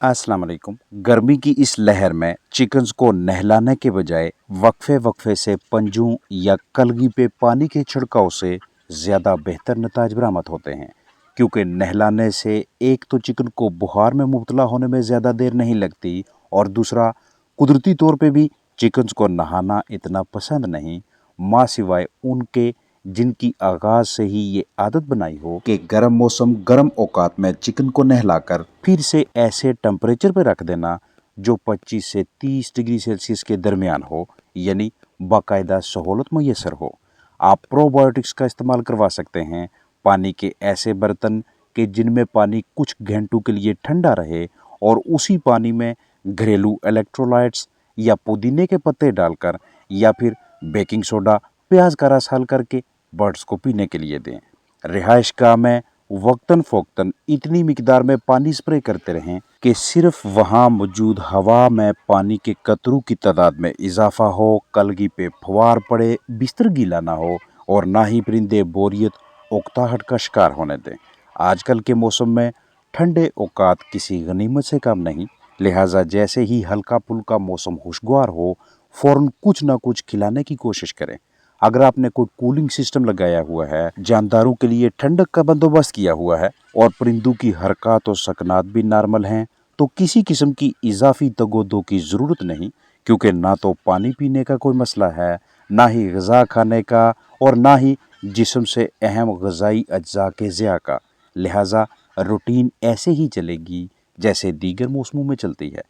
अस्सलाम वालेकुम। गर्मी की इस लहर में चिकन्स को नहलाने के बजाय वक्फे वक्फे से पंजों या कलगी पे पानी के छिड़काव से ज़्यादा बेहतर नताज बरामद होते हैं, क्योंकि नहलाने से एक तो चिकन को बुखार में मुब्तला होने में ज़्यादा देर नहीं लगती, और दूसरा कुदरती तौर पे भी चिकन्स को नहाना इतना पसंद नहीं, माँ सिवाय उनके जिनकी आगाज से ही ये आदत बनाई हो कि गर्म मौसम गर्म औकात में चिकन को नहलाकर फिर से ऐसे टेम्परेचर पर रख देना जो 25 से 30 डिग्री सेल्सियस के दरमियान हो, यानी बाकायदा सहूलत मैसर हो। आप प्रोबायोटिक्स का इस्तेमाल करवा सकते हैं पानी के ऐसे बर्तन के जिनमें पानी कुछ घंटों के लिए ठंडा रहे, और उसी पानी में घरेलू इलेक्ट्रोलाइट्स या पुदीने के पत्ते डालकर या फिर बेकिंग सोडा, प्याज का रस हल करके बर्ड्स को पीने के लिए दें। रिहाइश गाह में वक्तन फ़ौक्तन इतनी मिकदार में पानी स्प्रे करते रहें कि सिर्फ वहाँ मौजूद हवा में पानी के कतरों की तादाद में इजाफा हो, कलगी पे फवार पड़े, बिस्तर गीला ना हो, और ना ही परिंदे बोरियत उकताहट का शिकार होने दें। आजकल के मौसम में ठंडे औकात किसी गनीमत से कम नहीं, लिहाजा जैसे ही हल्का फुल्का मौसम खुशगवार हो, फ़ौरन कुछ ना कुछ खिलाने की कोशिश करें। अगर आपने कोई कूलिंग सिस्टम लगाया हुआ है, जानदारों के लिए ठंडक का बंदोबस्त किया हुआ है, और परिंदों की हरकत और सकनात भी नॉर्मल हैं, तो किसी किस्म की इजाफी तगोदो की ज़रूरत नहीं, क्योंकि ना तो पानी पीने का कोई मसला है, ना ही गज़ा खाने का, और ना ही जिस्म से अहम गज़ाई अज्जा के ज़िया का। लिहाजा रूटीन ऐसे ही चलेगी जैसे दीगर मौसमों में चलती है।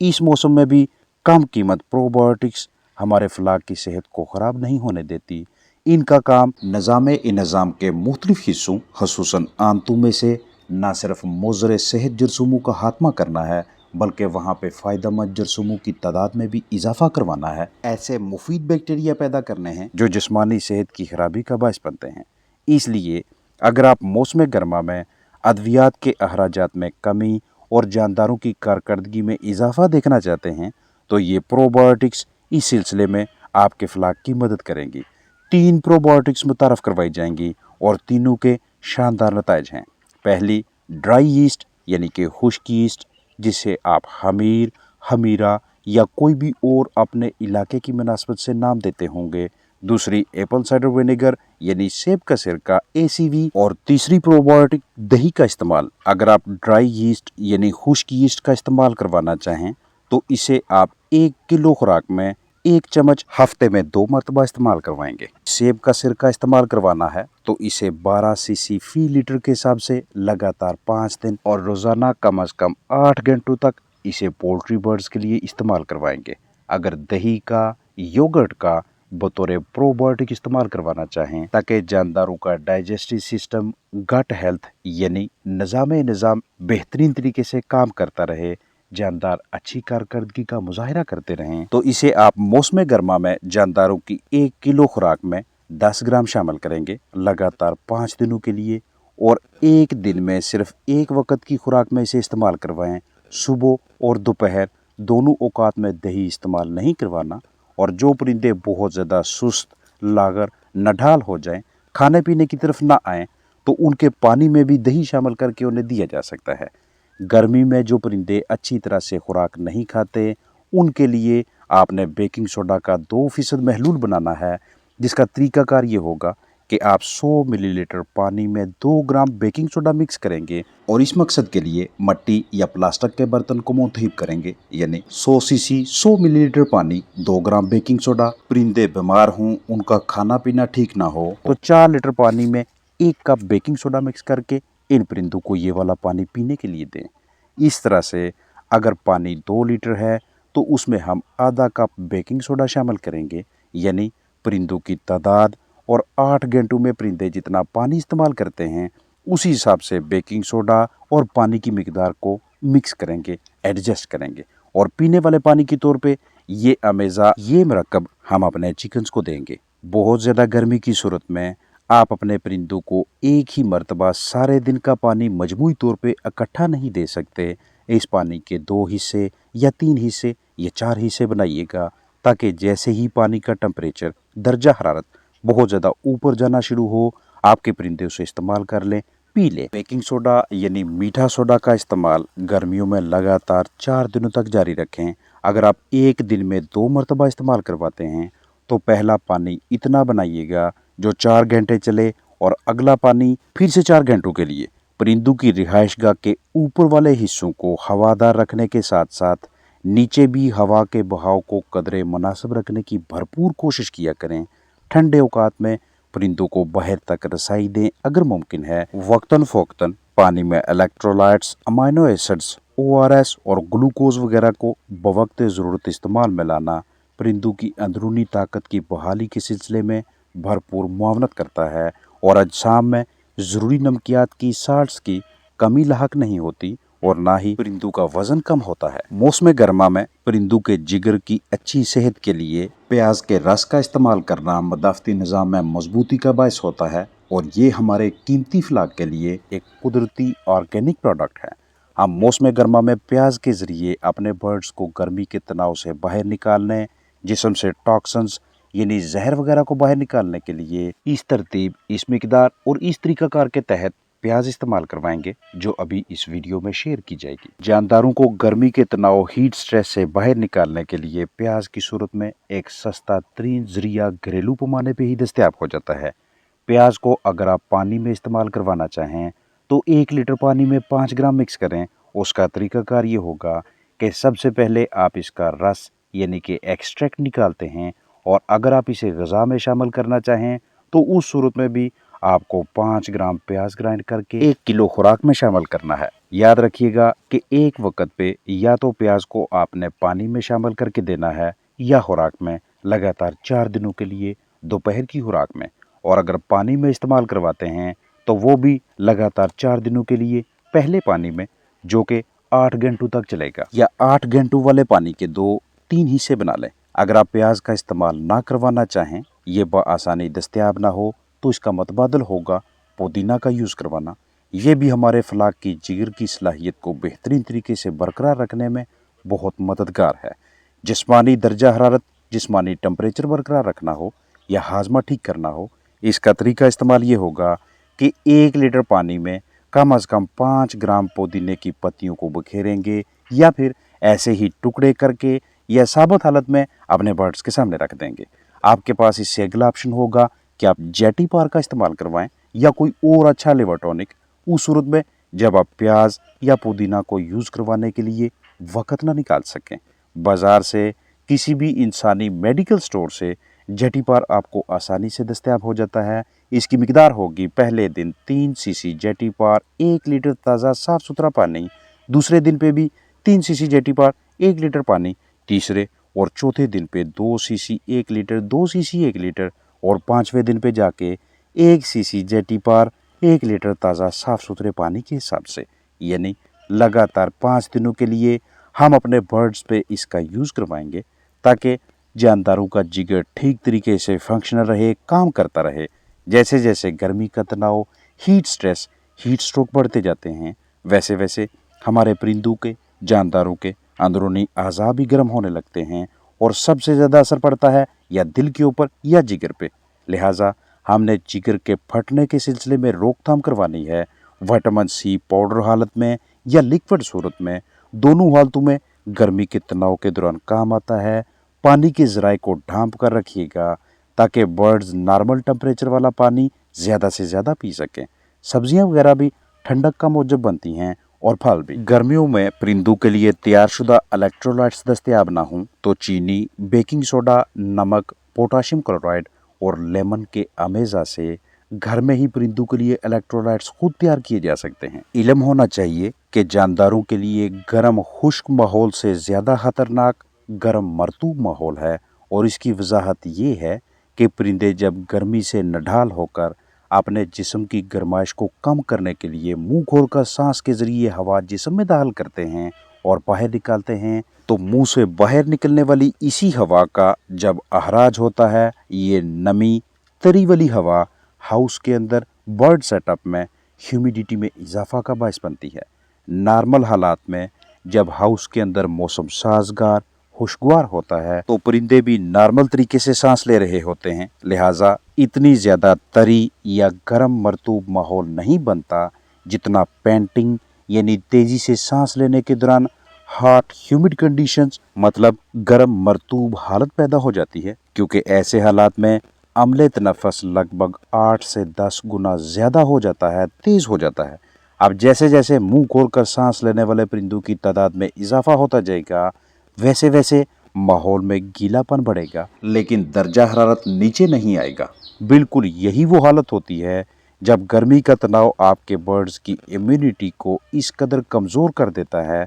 इस मौसम में भी कम कीमत प्रोबायोटिक्स हमारे फलाक की सेहत को ख़राब नहीं होने देती। इनका काम निज़ाम के मुख्तलिफ हिस्सों खसूसन आंतों में से न सिर्फ मुज़र सेहत जरसूमों का खात्मा करना है, बल्कि वहाँ पे फ़ायदेमंद जरसूमों की तादाद में भी इजाफा करवाना है। ऐसे मुफीद बैक्टीरिया पैदा करने हैं जो जिस्मानी सेहत की खराबी का बायस बनते हैं। इसलिए अगर आप मौसम गर्मा में अद्वियात के अखराजात में कमी और जानदारों की कारकर्दगी में इजाफा देखना चाहते हैं, तो ये प्रोबायोटिक्स इस सिलसिले में आपके फलाक की मदद करेंगी। 3 प्रोबायोटिक्स मुतारफ़ करवाई जाएंगी और तीनों के शानदार नताइज हैं। पहली, ड्राई यीस्ट यानी कि खुश्क यीस्ट, जिसे आप हमीर, हमीरा या कोई भी और अपने इलाके की मुनासबत से नाम देते होंगे। दूसरी, एप्पल साइडर विनेगर यानी सेब का सिरका ACV। और तीसरी प्रोबायोटिक, दही का इस्तेमाल। अगर आप ड्राई यीस्ट यानी खुश्क यीस्ट का इस्तेमाल करवाना चाहें, तो इसे आप 1 किलो खुराक में 1 चम्मच हफ्ते में 2 मरतबा इस्तेमाल करवाएंगे। सेब का सिरका इस्तेमाल करवाना है तो इसे 12 सीसी फी लीटर के हिसाब से लगातार 5 दिन और रोज़ाना कम अज़ कम 8 घंटों तक इसे पोल्ट्री बर्ड्स के लिए इस्तेमाल करवाएंगे। अगर दही का, योगर्ट का बतौर प्रोबायोटिक इस्तेमाल करवाना चाहें ताकि जानदारों का डाइजेस्टिव सिस्टम, गट हेल्थ यानी निज़ाम बेहतरीन तरीके से काम करता रहे, जानदार अच्छी कारकर्दगी का मुजाहिरा करते रहें, तो इसे आप मौसम गर्मा में जानदारों की 1 किलो खुराक में 10 ग्राम शामिल करेंगे लगातार 5 दिनों के लिए, और एक दिन में सिर्फ एक वक्त की खुराक में इसे इस्तेमाल करवाएं। सुबह और दोपहर दोनों औकात में दही इस्तेमाल नहीं करवाना। और जो परिंदे बहुत ज़्यादा सुस्त, लागर, नढाल हो जाएं, खाने पीने की तरफ ना आएँ, तो उनके पानी में भी दही शामिल करके उन्हें दिया जा सकता है। गर्मी में जो परिंदे अच्छी तरह से खुराक नहीं खाते, उनके लिए आपने बेकिंग सोडा का 2% महलूल बनाना है, जिसका तरीकाकार ये होगा कि आप 100 मिलीलीटर पानी में 2 ग्राम बेकिंग सोडा मिक्स करेंगे, और इस मकसद के लिए मट्टी या प्लास्टिक के बर्तन को मुंतहिब करेंगे, यानी 100 सीसी 100 मिलीलीटर पानी 2 ग्राम बेकिंग सोडा। परिंदे बीमार हों, उनका खाना पीना ठीक ना हो, तो 4 लीटर पानी में 1 कप बेकिंग सोडा मिक्स करके इन परिंदों को ये वाला पानी पीने के लिए दें। इस तरह से अगर पानी 2 लीटर है तो उसमें हम आधा कप बेकिंग सोडा शामिल करेंगे, यानी परिंदों की तादाद और 8 घंटों में परिंदे जितना पानी इस्तेमाल करते हैं, उसी हिसाब से बेकिंग सोडा और पानी की मिकदार को मिक्स करेंगे, एडजस्ट करेंगे, और पीने वाले पानी के तौर पे ये मरकब हम अपने चिकन्स को देंगे। बहुत ज़्यादा गर्मी की सूरत में आप अपने परिंदों को एक ही मर्तबा सारे दिन का पानी मजमूई तौर पे इकट्ठा नहीं दे सकते। इस पानी के 2 हिस्से या 3 हिस्से या 4 हिस्से बनाइएगा, ताकि जैसे ही पानी का टेम्परेचर, दर्जा हरारत बहुत ज़्यादा ऊपर जाना शुरू हो, आपके परिंदे उसे इस्तेमाल कर लें, पी लें। बेकिंग सोडा यानी मीठा सोडा का इस्तेमाल गर्मियों में लगातार 4 दिनों तक जारी रखें। अगर आप एक दिन में 2 मरतबा इस्तेमाल करवाते हैं तो पहला पानी इतना बनाइएगा जो 4 घंटे चले और अगला पानी फिर से 4 घंटों के लिए। परिंदों की रिहाइशगाह के ऊपर वाले हिस्सों को हवादार रखने के साथ साथ नीचे भी हवा के बहाव को कदरे मुनासिब रखने की भरपूर कोशिश किया करें। ठंडे औकात में परिंदों को बाहर तक रसाई दें अगर मुमकिन है। वक्तन फ़ौक्तन पानी में इलेक्ट्रोलाइट्स, अमाइनो एसिड्स, ORS और ग्लूकोज वगैरह को बवक्त ज़रूरत इस्तेमाल में लाना परिंदों की अंदरूनी ताकत की बहाली के सिलसिले में भरपूर मुआवनत करता है और अजसाम में ज़रूरी नमकियात की साल्ट्स की कमी लाहक नहीं होती और ना ही परिंदों का वजन कम होता है। मौसम गर्मा में परिंदों के जिगर की अच्छी सेहत के लिए प्याज के रस का इस्तेमाल करना मदाफ़ती निज़ाम में मजबूती का बायस होता है और ये हमारे कीमती फलाक के लिए एक कुदरती ऑर्गेनिक प्रोडक्ट है। हम मौसम गर्मा में प्याज के ज़रिए अपने बर्ड्स को गर्मी के तनाव से बाहर निकालने, जिस्म से टॉक्सिन्स यानी जहर वगैरह को बाहर निकालने के लिए इस तरतीब, इस मिकदार और इस तरीकाकार के तहत प्याज इस्तेमाल करवाएंगे जो अभी इस वीडियो में शेयर की जाएगी। जानदारों को गर्मी के तनाव, हीट स्ट्रेस से बाहर निकालने के लिए प्याज की सूरत में एक सस्ता तरीन जरिया घरेलू पैमाने पे ही दस्तयाब हो जाता है। प्याज को अगर आप पानी में इस्तेमाल करवाना चाहें तो 1 लीटर पानी में 5 ग्राम मिक्स करें। उसका तरीकाकार ये होगा कि सबसे पहले आप इसका रस यानी कि एक्सट्रैक्ट निकालते हैं और अगर आप इसे ग़िज़ा में शामिल करना चाहें तो उस सूरत में भी आपको 5 ग्राम प्याज ग्राइंड करके 1 किलो खुराक में शामिल करना है। याद रखिएगा कि एक वक्त पे या तो प्याज को आपने पानी में शामिल करके देना है या खुराक में लगातार 4 दिनों के लिए दोपहर की खुराक में, और अगर पानी में इस्तेमाल करवाते हैं तो वो भी लगातार 4 दिनों के लिए पहले पानी में, जो कि 8 घंटों तक चलेगा, या 8 घंटों वाले पानी के 2-3 हिस्से बना लें। अगर आप प्याज का इस्तेमाल ना करवाना चाहें, ये बआसानी दस्तयाब ना हो, तो इसका मतबादल होगा पुदीना का यूज़ करवाना। ये भी हमारे फलाक की जिगर की सलाहियत को बेहतरीन तरीके से बरकरार रखने में बहुत मददगार है। जिस्मानी दर्जा हरारत, जिस्मानी टेम्परेचर बरकरार रखना हो या हाजमा ठीक करना हो, इसका तरीका इस्तेमाल ये होगा कि 1 लीटर पानी में कम अज़ कम 5 ग्राम पुदीने की पत्तियों को बखेरेंगे या फिर ऐसे ही टुकड़े करके या साबुत हालत में अपने बर्ड्स के सामने रख देंगे। आपके पास इससे अगला ऑप्शन होगा कि आप जेटी पार का इस्तेमाल करवाएं या कोई और अच्छा लिवर टॉनिक, उस सूरत में जब आप प्याज या पुदीना को यूज़ करवाने के लिए वक़्त ना निकाल सकें। बाज़ार से किसी भी इंसानी मेडिकल स्टोर से जेटी पार आपको आसानी से दस्तयाब हो जाता है। इसकी मिकदार होगी पहले दिन 3 सीसी जेटी पार 1 लीटर ताज़ा साफ़ सुथरा पानी, दूसरे दिन पे भी 3 सीसी जेटी पार 1 लीटर पानी, तीसरे और चौथे दिन पे 2 सीसी 1 लीटर, 2 सीसी 1 लीटर और 5वें दिन पे जाके 1 सीसी जेटी पार 1 लीटर ताज़ा साफ़ सुथरे पानी के हिसाब से। यानी लगातार 5 दिनों के लिए हम अपने बर्ड्स पे इसका यूज़ करवाएंगे ताकि जानदारों का जिगर ठीक तरीके से फंक्शनल रहे, काम करता रहे। जैसे जैसे गर्मी का तनाव, हीट स्ट्रेस, हीट स्ट्रोक बढ़ते जाते हैं, वैसे वैसे हमारे परिंदों के, जानदारों के अंदरूनी अज़ा भी गर्म होने लगते हैं और सबसे ज़्यादा असर पड़ता है या दिल के ऊपर या जिगर पे। लिहाजा हमने जिगर के फटने के सिलसिले में रोकथाम करवानी है। विटामिन C पाउडर हालत में या लिक्विड सूरत में, दोनों हालतों में गर्मी के तनाव के दौरान काम आता है। पानी के ज़राए को ढांप कर रखिएगा ताकि बर्ड्स नॉर्मल टेम्परेचर वाला पानी ज़्यादा से ज़्यादा पी सकें। सब्जियां वगैरह भी ठंडक का मौजब बनती हैं और फल भी। गर्मियों में परिंदों के लिए तैयारशुदा इलेक्ट्रोलाइट्स दस्तयाब ना हों तो चीनी, बेकिंग सोडा, नमक, पोटाशियम क्लोराइड और लेमन के अमेज़ा से घर में ही परिंदों के लिए इलेक्ट्रोलाइट्स खुद तैयार किए जा सकते हैं। इल्म होना चाहिए कि जानदारों के लिए गर्म खुश्क माहौल से ज़्यादा ख़तरनाक गर्म मरतूब माहौल है, और इसकी वजाहत ये है कि परिंदे जब गर्मी से नढाल होकर अपने जिस्म की गर्माइश को कम करने के लिए मुंह खोलकर सांस के ज़रिए हवा जिस्म में दाखिल करते हैं और बाहर निकालते हैं, तो मुंह से बाहर निकलने वाली इसी हवा का जब अखराज होता है, ये नमी तरी वाली हवा हाउस के अंदर बर्ड सेटअप में ह्यूमिडिटी में इजाफा का बायस बनती है। नॉर्मल हालात में जब हाउस के अंदर मौसम साजगार खुशगवार होता है तो परिंदे भी नॉर्मल तरीके से सांस ले रहे होते हैं, लिहाजा इतनी ज़्यादा तरी या गर्म मरतूब माहौल नहीं बनता जितना पेंटिंग यानी तेजी से सांस लेने के दौरान हॉट ह्यूमिड कंडीशंस मतलब गर्म मरतूब हालत पैदा हो जाती है, क्योंकि ऐसे हालात में अम्ले तनफ़्फ़ुस लगभग 8 से 10 गुना ज़्यादा हो जाता है, तेज़ हो जाता है। अब जैसे जैसे मुंह खोलकर सांस लेने वाले परिंदों की तादाद में इजाफा होता जाएगा, वैसे वैसे माहौल में गीलापन बढ़ेगा, लेकिन दर्जा हरारत नीचे नहीं आएगा। बिल्कुल यही वो हालत होती है जब गर्मी का तनाव आपके बर्ड्स की इम्यूनिटी को इस कदर कमज़ोर कर देता है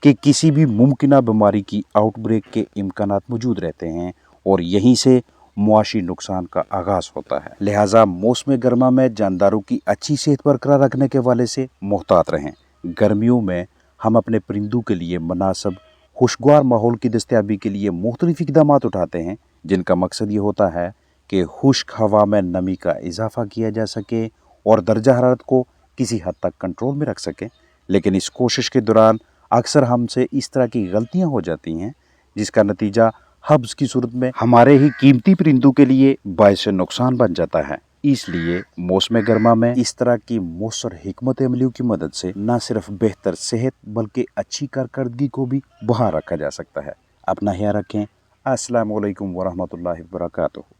कि किसी भी मुमकिन बीमारी की आउटब्रेक के इम्कानात मौजूद रहते हैं, और यहीं से मुआशी नुकसान का आगाज़ होता है। लिहाजा मौसम गर्मा में जानदारों की अच्छी सेहत बरकरार रखने के वाले से मोहतात रहें। गर्मियों में हम अपने परिंदों के लिए मुनासिब खुशगवार माहौल की दस्तयाबी के लिए मुख्तलिफ इक़दाम उठाते हैं, जिनका मकसद ये होता है कि खुश्क हवा में नमी का इजाफा किया जा सके और दर्जा हरारत को किसी हद तक कंट्रोल में रख सकें। लेकिन इस कोशिश के दौरान अक्सर हमसे इस तरह की गलतियां हो जाती हैं, जिसका नतीजा हब्स की सूरत में हमारे ही कीमती परिंदों के लिए बायस नुकसान बन जाता है। इसलिए मौसम गर्मा में इस तरह की मौसर हिकमत अमलियों की मदद से न सिर्फ बेहतर सेहत बल्कि अच्छी कारकर्दगी को भी बहाल रखा जा सकता है। अपना ख्याल रखें। अस्सलाम वालेकुम वरहमतुल्लाहि वबरकातुहू।